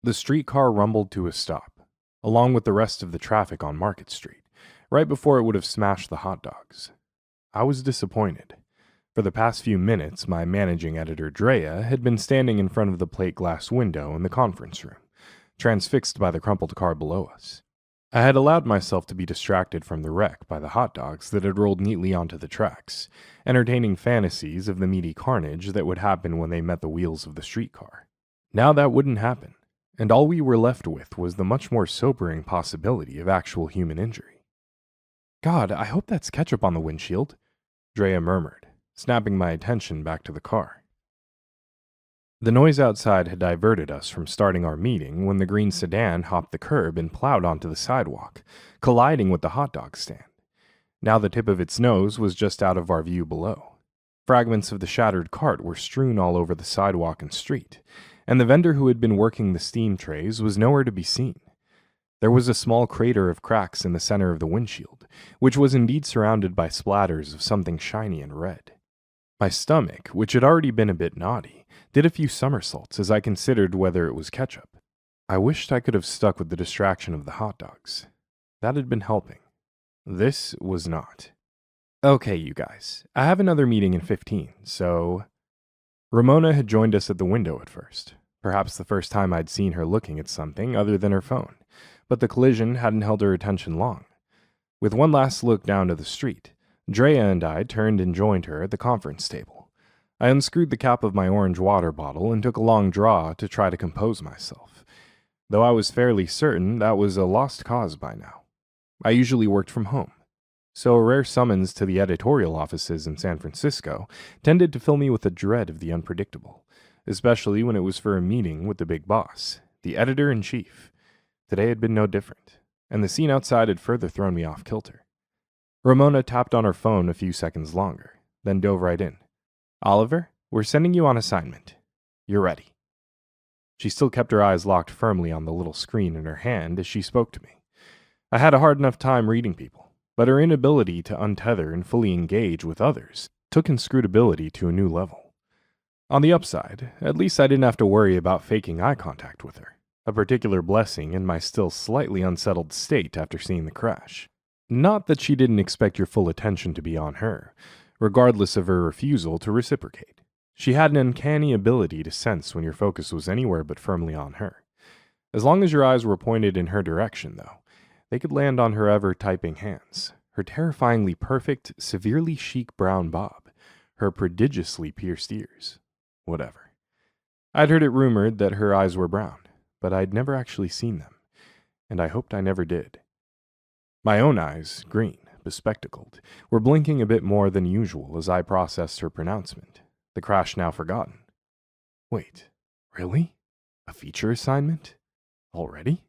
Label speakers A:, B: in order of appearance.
A: The streetcar rumbled to a stop, along with the rest of the traffic on Market Street, right before it would have smashed the hot dogs. I was disappointed. For the past few minutes, my managing editor, Drea, had been standing in front of the plate glass window in the conference room, transfixed by the crumpled car below us. I had allowed myself to be distracted from the wreck by the hot dogs that had rolled neatly onto the tracks, entertaining fantasies of the meaty carnage that would happen when they met the wheels of the streetcar. Now that wouldn't happen, and all we were left with was the much more sobering possibility of actual human injury. "God, I hope that's ketchup on the windshield," Drea murmured, snapping my attention back to the car. The noise outside had diverted us from starting our meeting when the green sedan hopped the curb and plowed onto the sidewalk, colliding with the hot dog stand. Now the tip of its nose was just out of our view below. Fragments of the shattered cart were strewn all over the sidewalk and street, and the vendor who had been working the steam trays was nowhere to be seen. There was a small crater of cracks in the center of the windshield, which was indeed surrounded by splatters of something shiny and red. My stomach, which had already been a bit naughty, did a few somersaults as I considered whether it was ketchup. I wished I could have stuck with the distraction of the hot dogs. That had been helping. This was not. "Okay, you guys, I have another meeting in 15, so..." Ramona had joined us at the window at first, perhaps the first time I'd seen her looking at something other than her phone, but the collision hadn't held her attention long. With one last look down to the street, Drea and I turned and joined her at the conference table. I unscrewed the cap of my orange water bottle and took a long draw to try to compose myself, though I was fairly certain that was a lost cause by now. I usually worked from home, so a rare summons to the editorial offices in San Francisco tended to fill me with a dread of the unpredictable, especially when it was for a meeting with the big boss, the editor-in-chief. Today had been no different, and the scene outside had further thrown me off kilter. Ramona tapped on her phone a few seconds longer, then dove right in. "Oliver, we're sending you on assignment. You're ready." She still kept her eyes locked firmly on the little screen in her hand as she spoke to me. I had a hard enough time reading people, but her inability to untether and fully engage with others took inscrutability to a new level. On the upside, at least I didn't have to worry about faking eye contact with her, a particular blessing in my still slightly unsettled state after seeing the crash. Not that she didn't expect your full attention to be on her, regardless of her refusal to reciprocate. She had an uncanny ability to sense when your focus was anywhere but firmly on her. As long as your eyes were pointed in her direction, though, they could land on her ever-typing hands, her terrifyingly perfect, severely chic brown bob, her prodigiously pierced ears. Whatever. I'd heard it rumored that her eyes were brown, but I'd never actually seen them, and I hoped I never did. My own eyes, green, bespectacled, were blinking a bit more than usual as I processed her pronouncement, the crash now forgotten. Wait, really? A feature assignment? Already?